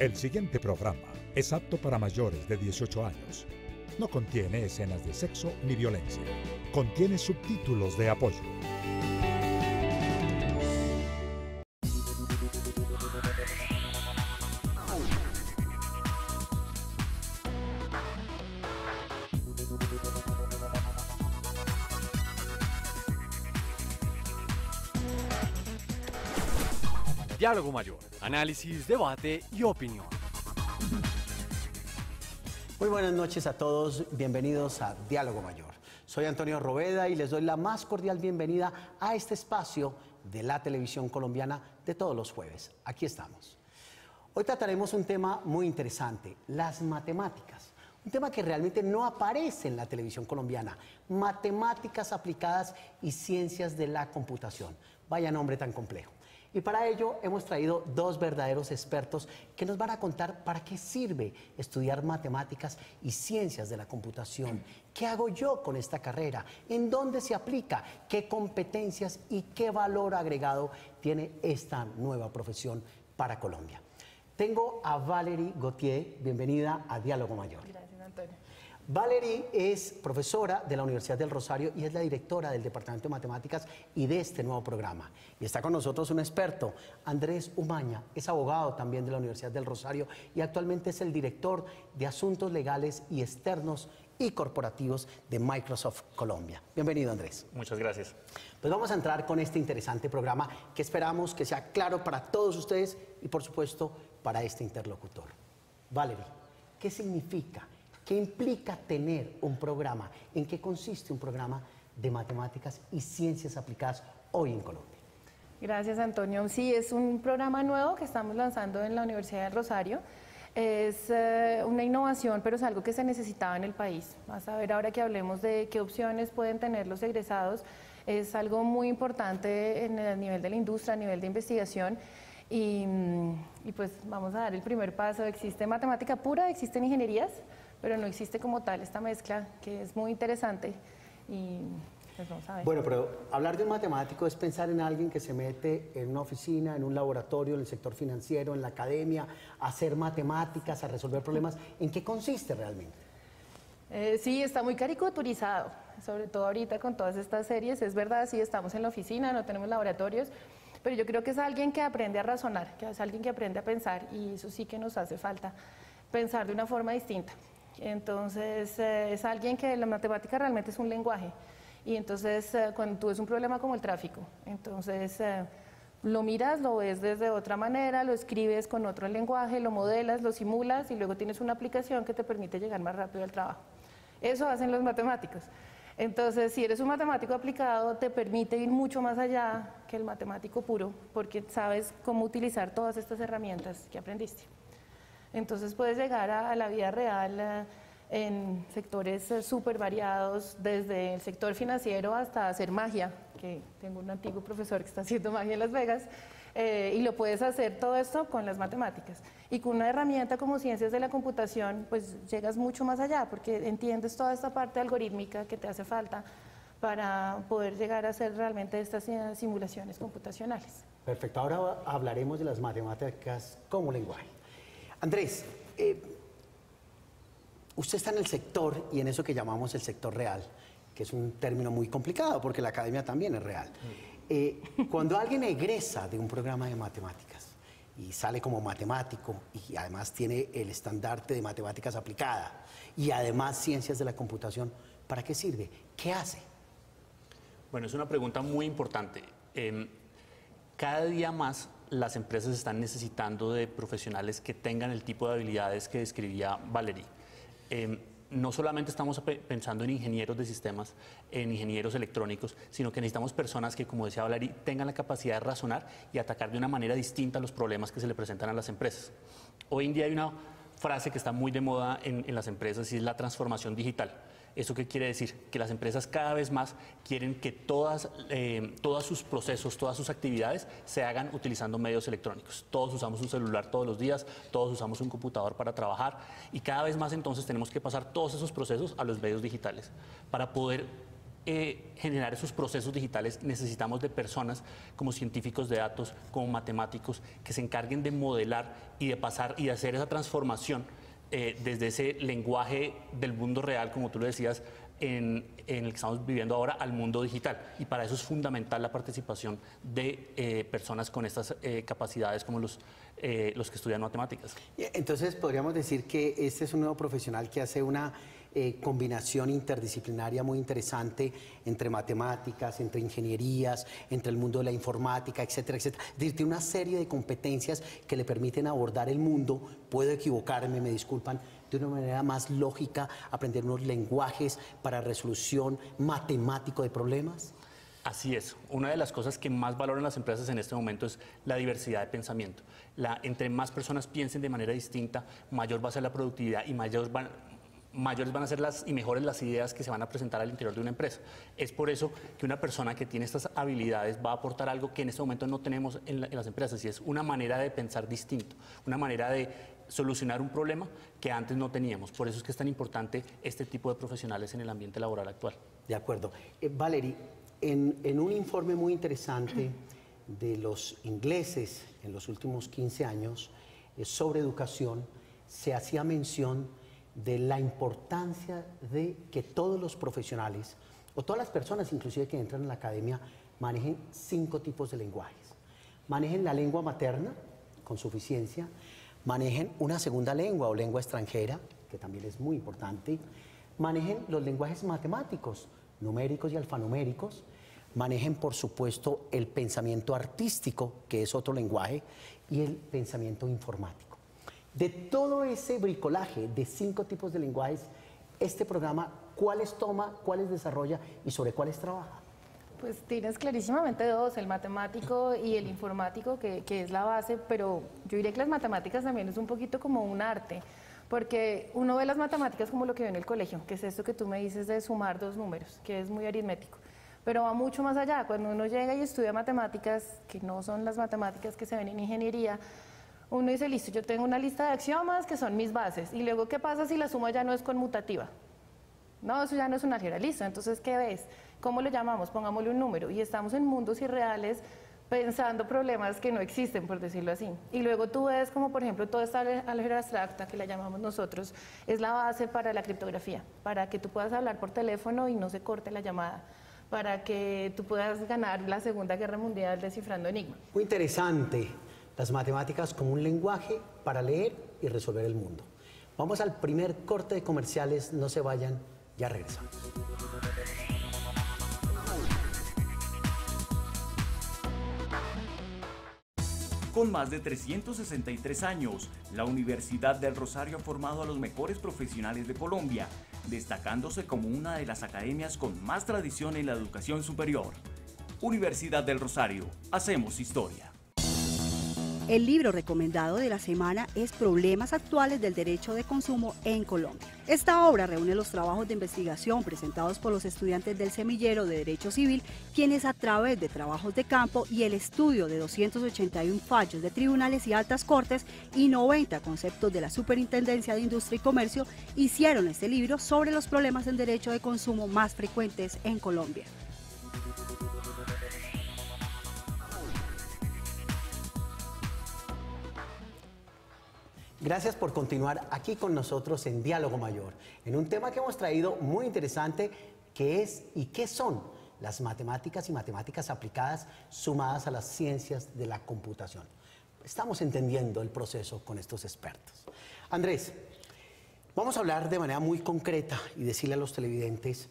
El siguiente programa es apto para mayores de 18 años. No contiene escenas de sexo ni violencia. Contiene subtítulos de apoyo. Diálogo Mayor, análisis, debate y opinión. Muy buenas noches a todos, bienvenidos a Diálogo Mayor. Soy Antonio Roveda y les doy la más cordial bienvenida a este espacio de la televisión colombiana de todos los jueves. Aquí estamos. Hoy trataremos un tema muy interesante, las matemáticas. Un tema que realmente no aparece en la televisión colombiana, matemáticas aplicadas y ciencias de la computación. Vaya nombre tan complejo. Y para ello hemos traído dos verdaderos expertos que nos van a contar para qué sirve estudiar matemáticas y ciencias de la computación. ¿Qué hago yo con esta carrera? ¿En dónde se aplica? ¿Qué competencias y qué valor agregado tiene esta nueva profesión para Colombia? Tengo a Valerie Gauthier, bienvenida a Diálogo Mayor. Gracias, Antonio. Valerie es profesora de la Universidad del Rosario y es la directora del Departamento de Matemáticas y de este nuevo programa. Y está con nosotros un experto, Andrés Umaña, es abogado también de la Universidad del Rosario y actualmente es el director de Asuntos Legales y Externos y Corporativos de Microsoft Colombia. Bienvenido, Andrés. Muchas gracias. Pues vamos a entrar con este interesante programa que esperamos que sea claro para todos ustedes y, por supuesto, para este interlocutor. Valerie, ¿qué significa? ¿Qué implica tener un programa? ¿En qué consiste un programa de matemáticas y ciencias aplicadas hoy en Colombia? Gracias, Antonio. Sí, es un programa nuevo que estamos lanzando en la Universidad del Rosario. Es una innovación, pero es algo que se necesitaba en el país. Vas a ver ahora que hablemos de qué opciones pueden tener los egresados. Es algo muy importante en el nivel de la industria, a nivel de investigación. Y pues vamos a dar el primer paso. Existe matemática pura, existen ingenierías, pero no existe como tal esta mezcla que es muy interesante y pues vamos a ver. Bueno, pero hablar de un matemático es pensar en alguien que se mete en una oficina, en un laboratorio, en el sector financiero, en la academia, a hacer matemáticas, a resolver problemas. ¿En qué consiste realmente? Sí, está muy caricaturizado, sobre todo ahorita con todas estas series. Es verdad, sí, estamos en la oficina, no tenemos laboratorios, pero yo creo que es alguien que aprende a razonar, que es alguien que aprende a pensar y eso sí que nos hace falta, pensar de una forma distinta. Entonces, es alguien que la matemática realmente es un lenguaje. Y entonces, cuando tú ves un problema como el tráfico, entonces lo miras, lo ves desde otra manera, lo escribes con otro lenguaje, lo modelas, lo simulas y luego tienes una aplicación que te permite llegar más rápido al trabajo. Eso hacen los matemáticos. Entonces, si eres un matemático aplicado, te permite ir mucho más allá que el matemático puro, porque sabes cómo utilizar todas estas herramientas que aprendiste. Entonces puedes llegar a la vida real en sectores súper variados, desde el sector financiero hasta hacer magia, que tengo un antiguo profesor que está haciendo magia en Las Vegas, y lo puedes hacer todo esto con las matemáticas. Y con una herramienta como ciencias de la computación, pues llegas mucho más allá, porque entiendes toda esta parte algorítmica que te hace falta para poder llegar a hacer realmente estas simulaciones computacionales. Perfecto, ahora hablaremos de las matemáticas como lenguaje. Andrés, usted está en el sector y en eso que llamamos el sector real, que es un término muy complicado porque la academia también es real. Cuando alguien egresa de un programa de matemáticas y sale como matemático y además tiene el estandarte de matemáticas aplicada y además ciencias de la computación, ¿para qué sirve? ¿Qué hace? Bueno, es una pregunta muy importante. Cada día más las empresas están necesitando de profesionales que tengan el tipo de habilidades que describía Valerie. No solamente estamos pensando en ingenieros de sistemas, en ingenieros electrónicos, sino que necesitamos personas que, como decía Valerie, tengan la capacidad de razonar y atacar de una manera distinta los problemas que se le presentan a las empresas. Hoy en día hay una frase que está muy de moda en las empresas y es la transformación digital. ¿Eso qué quiere decir? Que las empresas cada vez más quieren que todos sus procesos, todas sus actividades se hagan utilizando medios electrónicos. Todos usamos un celular todos los días, todos usamos un computador para trabajar y cada vez más entonces tenemos que pasar todos esos procesos a los medios digitales para poder generar esos procesos digitales, necesitamos de personas como científicos de datos, como matemáticos, que se encarguen de modelar y de pasar y de hacer esa transformación desde ese lenguaje del mundo real, como tú lo decías, en el que estamos viviendo ahora, al mundo digital. Y para eso es fundamental la participación de personas con estas capacidades como los que estudian matemáticas. Entonces podríamos decir que este es un nuevo profesional que hace una combinación interdisciplinaria muy interesante entre matemáticas, entre ingenierías, entre el mundo de la informática, etcétera, etcétera. Es decir, tiene una serie de competencias que le permiten abordar el mundo, puedo equivocarme, me disculpan, de una manera más lógica, aprender unos lenguajes para resolución matemático de problemas. Así es. Una de las cosas que más valoran las empresas en este momento es la diversidad de pensamiento. Entre más personas piensen de manera distinta, mayor va a ser la productividad y mayores van a ser y mejores las ideas que se van a presentar al interior de una empresa. Es por eso que una persona que tiene estas habilidades va a aportar algo que en este momento no tenemos en las empresas, y es una manera de pensar distinto, una manera de solucionar un problema que antes no teníamos. Por eso es que es tan importante este tipo de profesionales en el ambiente laboral actual. De acuerdo. Valerie, en un informe muy interesante de los ingleses en los últimos 15 años sobre educación, se hacía mención de la importancia de que todos los profesionales, o todas las personas inclusive que entran en la academia, manejen 5 tipos de lenguajes. Manejen la lengua materna con suficiencia, manejen una segunda lengua o lengua extranjera, que también es muy importante, manejen los lenguajes matemáticos, numéricos y alfanuméricos, manejen por supuesto el pensamiento artístico, que es otro lenguaje, y el pensamiento informático. De todo ese bricolaje de 5 tipos de lenguajes, este programa, ¿cuáles toma, cuáles desarrolla y sobre cuáles trabaja? Pues tienes clarísimamente 2, el matemático y el informático, que es la base, pero yo diría que las matemáticas también es un poquito como un arte, porque uno ve las matemáticas como lo que ve en el colegio, que es esto que tú me dices de sumar 2 números, que es muy aritmético, pero va mucho más allá. Cuando uno llega y estudia matemáticas, que no son las matemáticas que se ven en ingeniería, uno dice, listo, yo tengo una lista de axiomas que son mis bases, y luego, ¿qué pasa si la suma ya no es conmutativa? No, eso ya no es un álgebra, listo. Entonces, ¿qué ves? ¿Cómo lo llamamos? Pongámosle un número. Y estamos en mundos irreales pensando problemas que no existen, por decirlo así. Y luego tú ves como, por ejemplo, toda esta álgebra abstracta, que la llamamos nosotros, es la base para la criptografía, para que tú puedas hablar por teléfono y no se corte la llamada, para que tú puedas ganar la Segunda Guerra Mundial descifrando enigmas. Muy interesante. Las matemáticas como un lenguaje para leer y resolver el mundo. Vamos al primer corte de comerciales, no se vayan, ya regresamos. Con más de 363 años, la Universidad del Rosario ha formado a los mejores profesionales de Colombia, destacándose como una de las academias con más tradición en la educación superior. Universidad del Rosario, hacemos historia. El libro recomendado de la semana es Problemas actuales del derecho de consumo en Colombia. Esta obra reúne los trabajos de investigación presentados por los estudiantes del semillero de Derecho Civil, quienes a través de trabajos de campo y el estudio de 281 fallos de tribunales y altas cortes y 90 conceptos de la Superintendencia de Industria y Comercio, hicieron este libro sobre los problemas en derecho de consumo más frecuentes en Colombia. Gracias por continuar aquí con nosotros en Diálogo Mayor, en un tema que hemos traído muy interesante, que es y qué son las matemáticas y matemáticas aplicadas sumadas a las ciencias de la computación. Estamos entendiendo el proceso con estos expertos. Andrés, vamos a hablar de manera muy concreta y decirle a los televidentes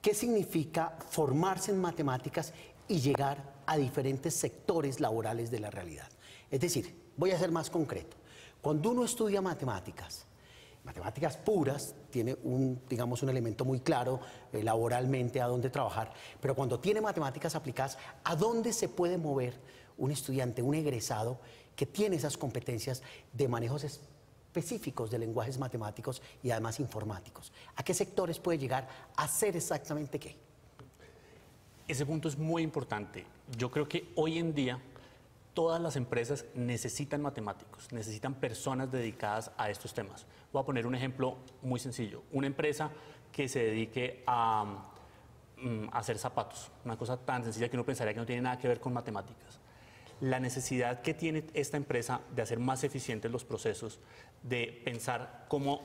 qué significa formarse en matemáticas y llegar a diferentes sectores laborales de la realidad. Es decir, voy a ser más concreto. Cuando uno estudia matemáticas puras, tiene digamos, un elemento muy claro laboralmente a dónde trabajar, pero cuando tiene matemáticas aplicadas, ¿a dónde se puede mover un estudiante, un egresado que tiene esas competencias de manejos específicos de lenguajes matemáticos y además informáticos? ¿A qué sectores puede llegar a hacer exactamente qué? Ese punto es muy importante. Yo creo que hoy en día todas las empresas necesitan matemáticos, necesitan personas dedicadas a estos temas. Voy a poner un ejemplo muy sencillo. Una empresa que se dedique a hacer zapatos, una cosa tan sencilla que uno pensaría que no tiene nada que ver con matemáticas. La necesidad que tiene esta empresa de hacer más eficientes los procesos, de pensar cómo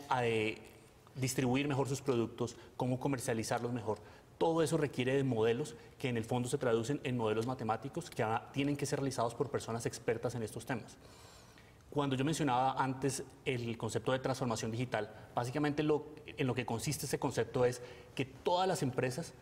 distribuir mejor sus productos, cómo comercializarlos mejor, todo eso requiere de modelos que en el fondo se traducen en modelos matemáticos que ahora tienen que ser realizados por personas expertas en estos temas. Cuando yo mencionaba antes el concepto de transformación digital, básicamente en lo que consiste ese concepto es que todas las empresas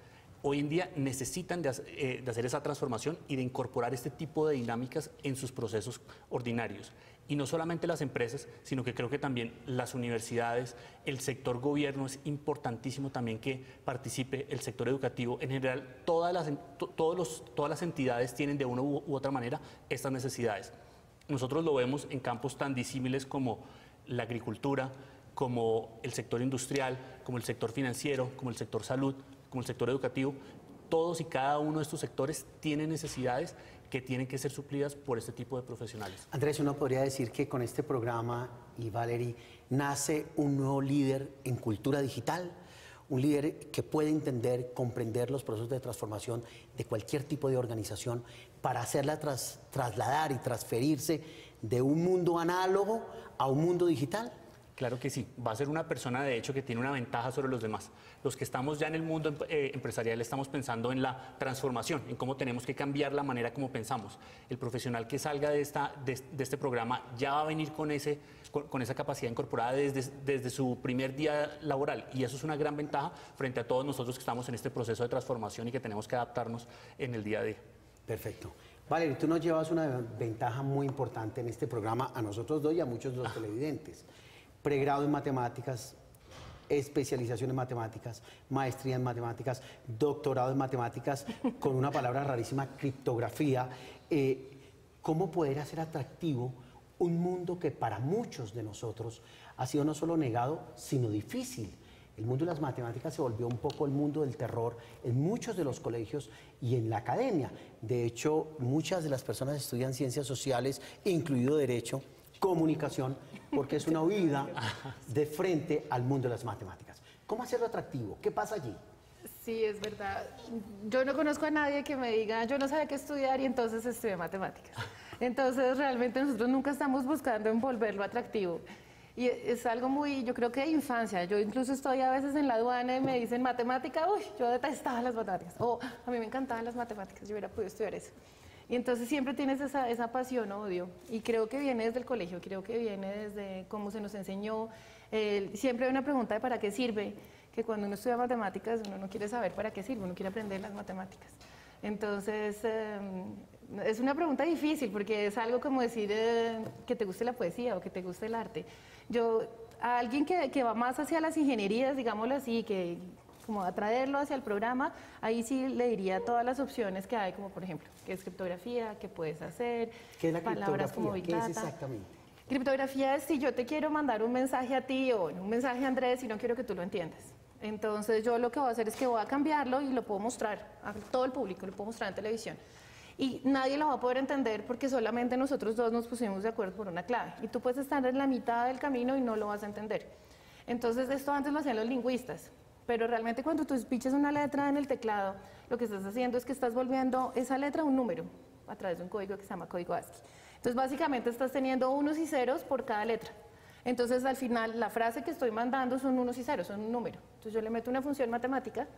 hoy en día necesitan de hacer esa transformación y de incorporar este tipo de dinámicas en sus procesos ordinarios. Y no solamente las empresas, sino que creo que también las universidades, el sector gobierno, es importantísimo también que participe, el sector educativo. En general, todas las entidades tienen de una u otra manera estas necesidades. Nosotros lo vemos en campos tan disímiles como la agricultura, como el sector industrial, como el sector financiero, como el sector salud, como el sector educativo. Todos y cada uno de estos sectores tienen necesidades que tienen que ser suplidas por este tipo de profesionales. Andrés, uno podría decir que con este programa, y Valerie, nace un nuevo líder en cultura digital, un líder que puede entender, comprender los procesos de transformación de cualquier tipo de organización para hacerla trasladar y transferirse de un mundo análogo a un mundo digital. Claro que sí, va a ser una persona de hecho que tiene una ventaja sobre los demás. Los que estamos ya en el mundo empresarial estamos pensando en la transformación, en cómo tenemos que cambiar la manera como pensamos. El profesional que salga de este programa ya va a venir con esa capacidad incorporada desde su primer día laboral, y eso es una gran ventaja frente a todos nosotros que estamos en este proceso de transformación y que tenemos que adaptarnos en el día a día. Perfecto. Valerie, tú nos llevas una ventaja muy importante en este programa a nosotros dos y a muchos de los televidentes. Pregrado en matemáticas, especialización en matemáticas, maestría en matemáticas, doctorado en matemáticas, con una palabra rarísima, criptografía. ¿Cómo poder hacer atractivo un mundo que para muchos de nosotros ha sido no solo negado, sino difícil? El mundo de las matemáticas se volvió un poco el mundo del terror en muchos de los colegios y en la academia. De hecho, muchas de las personas estudian ciencias sociales, incluido Derecho, Comunicación, porque es una huida de frente al mundo de las matemáticas. ¿Cómo hacerlo atractivo? ¿Qué pasa allí? Sí, es verdad. Yo no conozco a nadie que me diga, yo no sabía qué estudiar y entonces estudié matemáticas. Entonces, realmente nosotros nunca estamos buscando envolverlo atractivo. Y es algo muy, yo creo que de infancia. Yo incluso estoy a veces en la aduana y me dicen matemática, uy, yo detestaba las matemáticas. O a mí me encantaban las matemáticas, yo hubiera podido estudiar eso. Y entonces siempre tienes esa pasión o odio. Y creo que viene desde el colegio, creo que viene desde cómo se nos enseñó. Siempre hay una pregunta de para qué sirve, que cuando uno estudia matemáticas uno no quiere saber para qué sirve, uno quiere aprender las matemáticas. Entonces, es una pregunta difícil porque es algo como decir que te guste la poesía o que te guste el arte. A alguien que va más hacia las ingenierías, digámoslo así, que como atraerlo hacia el programa, ahí sí le diría todas las opciones que hay, como por ejemplo, qué es criptografía, qué puedes hacer, ¿qué es la palabras como Big criptografía? Data. ¿Qué es exactamente? Criptografía es si yo te quiero mandar un mensaje a ti o un mensaje a Andrés y no quiero que tú lo entiendas. Entonces yo lo que voy a hacer es que voy a cambiarlo y lo puedo mostrar a todo el público, lo puedo mostrar en televisión. Y nadie lo va a poder entender porque solamente nosotros dos nos pusimos de acuerdo por una clave. Y tú puedes estar en la mitad del camino y no lo vas a entender. Entonces esto antes lo hacían los lingüistas. Pero realmente cuando tú piches una letra en el teclado, lo que estás haciendo es que estás volviendo esa letra un número a través de un código que se llama código ASCII. Entonces básicamente estás teniendo unos y ceros por cada letra. Entonces al final la frase que estoy mandando son unos y ceros, son un número. Entonces yo le meto una función matemática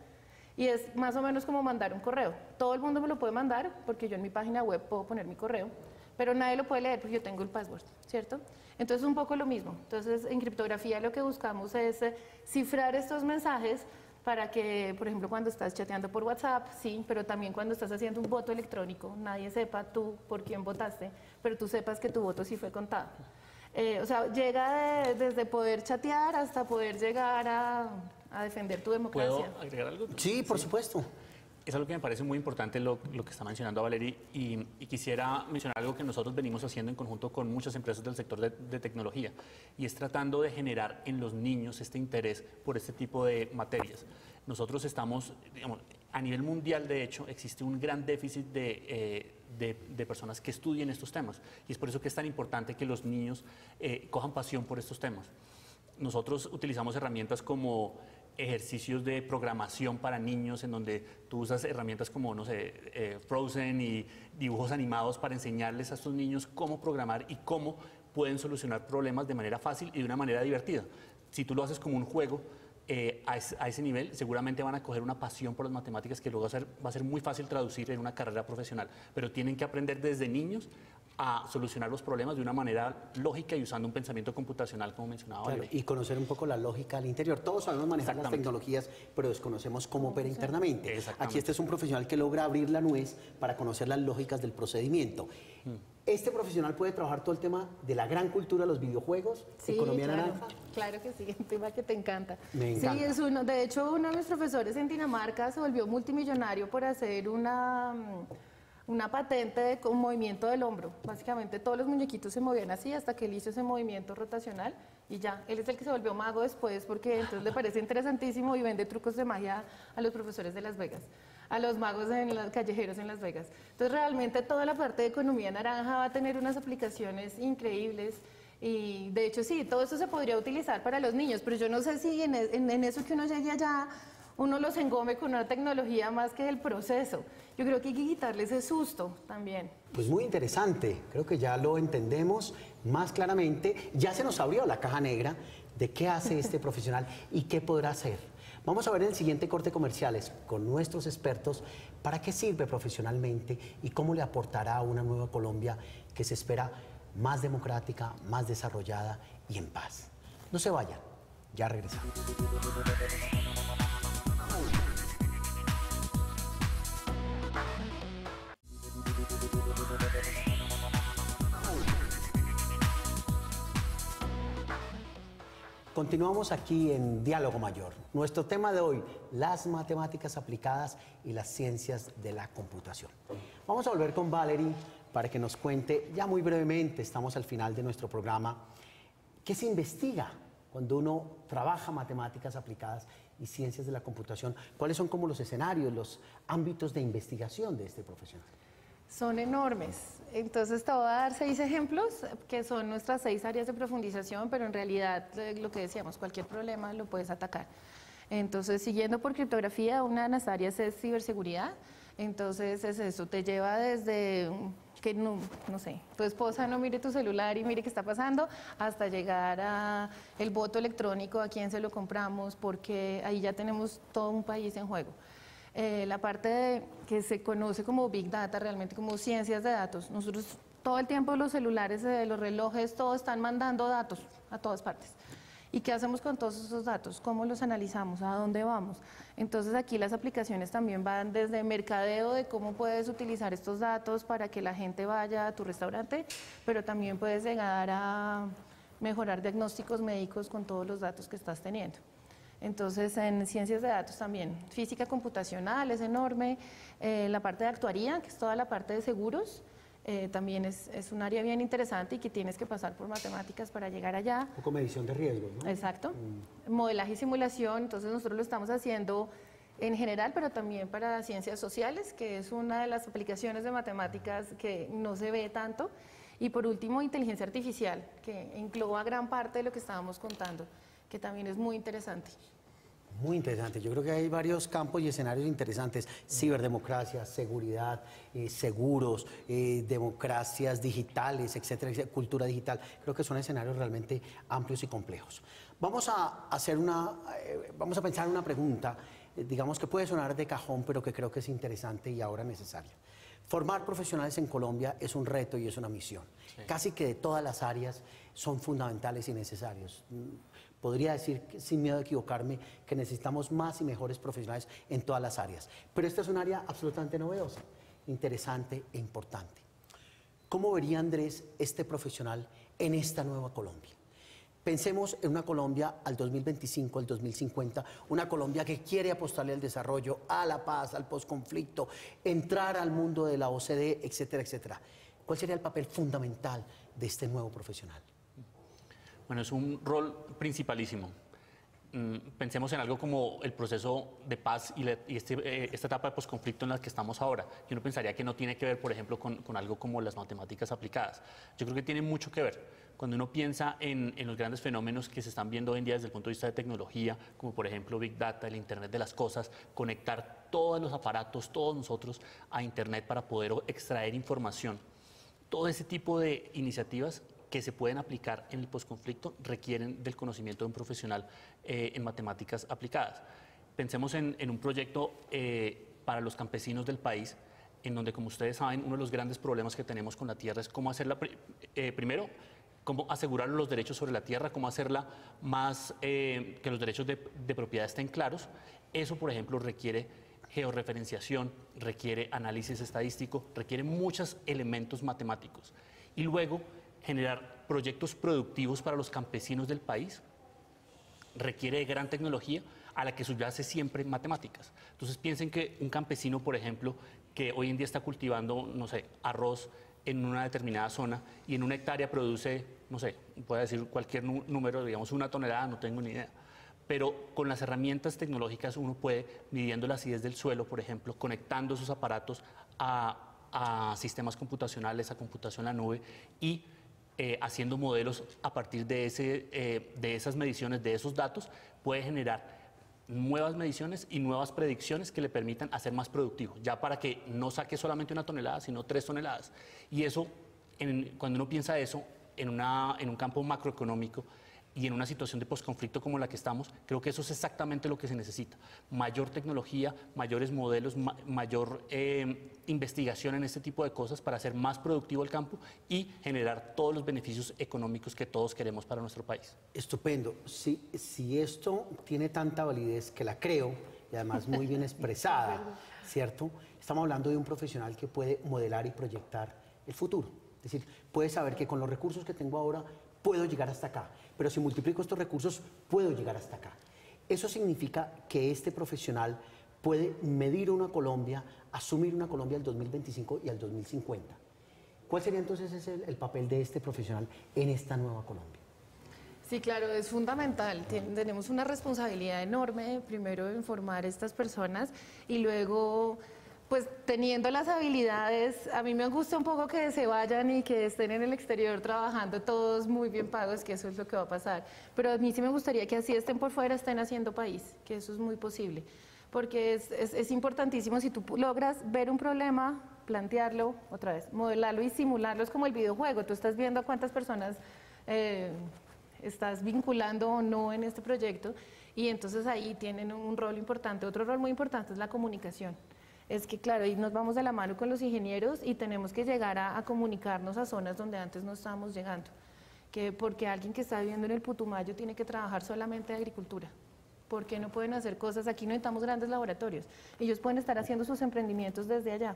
y es más o menos como mandar un correo. Todo el mundo me lo puede mandar porque yo en mi página web puedo poner mi correo, pero nadie lo puede leer porque yo tengo el password, ¿cierto? Entonces un poco lo mismo. Entonces en criptografía lo que buscamos es cifrar estos mensajes para que, por ejemplo, cuando estás chateando por WhatsApp, sí, pero también cuando estás haciendo un voto electrónico, nadie sepa tú por quién votaste, pero tú sepas que tu voto sí fue contado. O sea, llega desde poder chatear hasta poder llegar a defender tu democracia. ¿Puedo agregar algo? Sí, por supuesto. Es algo que me parece muy importante lo que está mencionando Valerie y quisiera mencionar algo que nosotros venimos haciendo en conjunto con muchas empresas del sector de tecnología y es tratando de generar en los niños este interés por este tipo de materias. Nosotros estamos, digamos, a nivel mundial de hecho existe un gran déficit de personas que estudien estos temas y es por eso que es tan importante que los niños cojan pasión por estos temas. Nosotros utilizamos herramientas como ejercicios de programación para niños en donde tú usas herramientas como, no sé, Frozen y dibujos animados para enseñarles a estos niños cómo programar y cómo pueden solucionar problemas de manera fácil y de una manera divertida. Si tú lo haces como un juego, a ese nivel seguramente van a coger una pasión por las matemáticas que luego va a ser muy fácil traducir en una carrera profesional, pero tienen que aprender desde niños a solucionar los problemas de una manera lógica y usando un pensamiento computacional, como mencionaba Claro, Valeria. y conocer un poco la lógica al interior. Todos sabemos manejar las tecnologías, pero desconocemos cómo opera internamente. Aquí este es un profesional que logra abrir la nuez para conocer las lógicas del procedimiento. Este profesional puede trabajar todo el tema de la gran cultura de los videojuegos, economía naranja. Claro que sí, un tema que te encanta. Me encanta. Sí, es uno. De hecho, uno de mis profesores en Dinamarca se volvió multimillonario por hacer una patente con movimiento del hombro. Básicamente todos los muñequitos se movían así hasta que él hizo ese movimiento rotacional y ya. Él es el que se volvió mago después porque entonces le parece interesantísimo y vende trucos de magia a los profesores de Las Vegas, a los magos callejeros en Las Vegas. Entonces realmente toda la parte de economía naranja va a tener unas aplicaciones increíbles. Y de hecho sí, todo eso se podría utilizar para los niños, pero yo no sé si en eso que uno llegue allá uno los engome con una tecnología más que el proceso. Yo creo que hay que quitarles ese susto también. Pues muy interesante, creo que ya lo entendemos más claramente. Ya se nos abrió la caja negra de qué hace este profesional y qué podrá hacer. Vamos a ver en el siguiente corte comerciales con nuestros expertos para qué sirve profesionalmente y cómo le aportará a una nueva Colombia que se espera más democrática, más desarrollada y en paz. No se vayan, ya regresamos. Continuamos aquí en Diálogo Mayor. Nuestro tema de hoy, las matemáticas aplicadas y las ciencias de la computación. Vamos a volver con Valerie para que nos cuente, ya muy brevemente, estamos al final de nuestro programa, qué se investiga cuando uno trabaja matemáticas aplicadas y ciencias de la computación. ¿Cuáles son como los escenarios, los ámbitos de investigación de este profesional? Son enormes. Entonces te voy a dar 6 ejemplos que son nuestras 6 áreas de profundización, pero en realidad lo que decíamos, cualquier problema lo puedes atacar. Entonces, siguiendo por criptografía, una de las áreas es ciberseguridad. Entonces, eso te lleva desde que no sé, tu esposa no mire tu celular y mire qué está pasando, hasta llegar a el voto electrónico, a quién se lo compramos, porque ahí ya tenemos todo un país en juego. La parte que se conoce como Big Data, realmente como ciencias de datos. Nosotros todo el tiempo los celulares, los relojes, todos están mandando datos a todas partes. ¿Y qué hacemos con todos esos datos? ¿Cómo los analizamos? ¿A dónde vamos? Entonces aquí las aplicaciones también van desde mercadeo de cómo puedes utilizar estos datos para que la gente vaya a tu restaurante, pero también puedes llegar a mejorar diagnósticos médicos con todos los datos que estás teniendo. Entonces, en ciencias de datos también, física computacional es enorme, la parte de actuaría, que es toda la parte de seguros, también es un área bien interesante y que tienes que pasar por matemáticas para llegar allá. Un poco medición de riesgos, ¿no? Exacto. Modelaje y simulación, entonces nosotros lo estamos haciendo en general, pero también para ciencias sociales, que es una de las aplicaciones de matemáticas que no se ve tanto. Y por último, inteligencia artificial, que engloba gran parte de lo que estábamos contando, que también es muy interesante. Muy interesante. Yo creo que hay varios campos y escenarios interesantes. Ciberdemocracia, seguridad, seguros, democracias digitales, etcétera, etcétera, cultura digital. Creo que son escenarios realmente amplios y complejos. Vamos a pensar en una pregunta, digamos que puede sonar de cajón, pero que creo que es interesante y ahora necesaria. Formar profesionales en Colombia es un reto y es una misión. Sí. Casi que de todas las áreas son fundamentales y necesarios. Podría decir, sin miedo a equivocarme, que necesitamos más y mejores profesionales en todas las áreas. Pero esta es un área absolutamente novedosa, interesante e importante. ¿Cómo vería Andrés este profesional en esta nueva Colombia? Pensemos en una Colombia al 2025, al 2050, una Colombia que quiere apostarle al desarrollo, a la paz, al posconflicto, entrar al mundo de la OCDE, etcétera, etcétera. ¿Cuál sería el papel fundamental de este nuevo profesional? Bueno, es un rol principalísimo. Pensemos en algo como el proceso de paz y esta etapa de posconflicto en la que estamos ahora. Yo no pensaría que no tiene que ver, por ejemplo, con algo como las matemáticas aplicadas. Yo creo que tiene mucho que ver, Cuando uno piensa en los grandes fenómenos que se están viendo hoy en día desde el punto de vista de tecnología, como por ejemplo Big Data, el Internet de las cosas, conectar todos los aparatos, todos nosotros a Internet para poder extraer información, todo ese tipo de iniciativas que se pueden aplicar en el posconflicto requieren del conocimiento de un profesional en matemáticas aplicadas. Pensemos en un proyecto para los campesinos del país, en donde, como ustedes saben, uno de los grandes problemas que tenemos con la tierra es cómo hacerla, primero, cómo asegurar los derechos sobre la tierra, cómo hacerla más, que los derechos de propiedad estén claros. Eso, por ejemplo, requiere georreferenciación, requiere análisis estadístico, requiere muchos elementos matemáticos. Y luego, generar proyectos productivos para los campesinos del país requiere de gran tecnología a la que subyace siempre matemáticas. Entonces piensen que un campesino, por ejemplo, que hoy en día está cultivando, no sé, arroz en una determinada zona y en una hectárea produce, no sé, puedo decir cualquier número, digamos 1 tonelada, no tengo ni idea. Pero con las herramientas tecnológicas uno puede, midiendo la acidez del suelo, por ejemplo, conectando esos aparatos a sistemas computacionales, a computación en la nube y haciendo modelos a partir de esas mediciones, de esos datos, puede generar nuevas mediciones y nuevas predicciones que le permitan hacer más productivo, ya para que no saque solamente 1 tonelada, sino 3 toneladas. Y eso, cuando uno piensa eso en un campo macroeconómico y en una situación de posconflicto como la que estamos, creo que eso es exactamente lo que se necesita. Mayor tecnología, mayores modelos, mayor investigación en este tipo de cosas para hacer más productivo el campo y generar todos los beneficios económicos que todos queremos para nuestro país. Estupendo. Si esto tiene tanta validez, que la creo, y además muy bien expresada, ¿cierto? Estamos hablando de un profesional que puede modelar y proyectar el futuro. Es decir, puede saber que con los recursos que tengo ahora puedo llegar hasta acá, pero si multiplico estos recursos puedo llegar hasta acá. Eso significa que este profesional puede medir una Colombia, asumir una Colombia al 2025 y al 2050. ¿Cuál sería entonces el papel de este profesional en esta nueva Colombia? Sí, claro, es fundamental. Tenemos una responsabilidad enorme, primero en formar a estas personas y luego, pues teniendo las habilidades, a mí me gusta un poco que se vayan y que estén en el exterior trabajando todos muy bien pagos, que eso es lo que va a pasar. Pero a mí sí me gustaría que así estén por fuera, estén haciendo país, que eso es muy posible. Porque es importantísimo, si tú logras ver un problema, plantearlo, otra vez, modelarlo y simularlo, es como el videojuego, tú estás viendo a cuántas personas estás vinculando o no en este proyecto y entonces ahí tienen un rol importante. Otro rol muy importante es la comunicación. Es que claro, ahí nos vamos de la mano con los ingenieros y tenemos que llegar a comunicarnos a zonas donde antes no estábamos llegando. Porque alguien que está viviendo en el Putumayo tiene que trabajar solamente de agricultura. ¿Por qué no pueden hacer cosas? Aquí no necesitamos grandes laboratorios. Ellos pueden estar haciendo sus emprendimientos desde allá,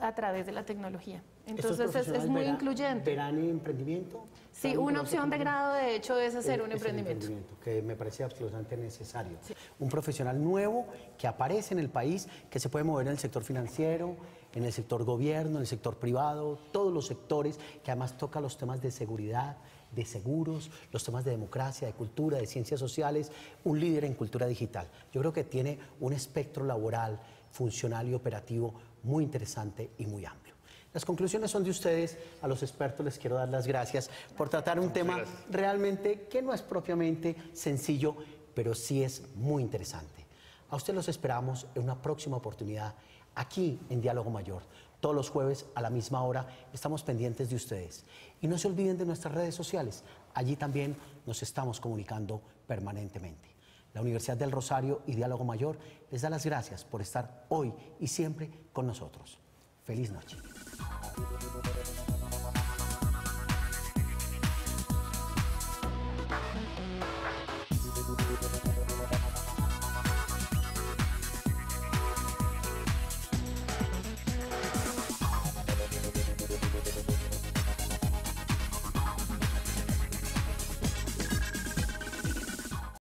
a través de la tecnología. Entonces es muy incluyente. ¿Verán emprendimiento? Sí, una opción de grado de hecho es hacer un emprendimiento. Que me parece absolutamente necesario. Sí. Un profesional nuevo que aparece en el país, que se puede mover en el sector financiero, en el sector gobierno, en el sector privado, todos los sectores, que además toca los temas de seguridad, de seguros, los temas de democracia, de cultura, de ciencias sociales, un líder en cultura digital. Yo creo que tiene un espectro laboral, funcional y operativo muy interesante y muy amplio. Las conclusiones son de ustedes. A los expertos les quiero dar las gracias por tratar un tema realmente que no es propiamente sencillo, pero sí es muy interesante. A ustedes los esperamos en una próxima oportunidad aquí en Diálogo Mayor. Todos los jueves a la misma hora estamos pendientes de ustedes. Y no se olviden de nuestras redes sociales. Allí también nos estamos comunicando permanentemente. La Universidad del Rosario y Diálogo Mayor les da las gracias por estar hoy y siempre con nosotros. Feliz noche.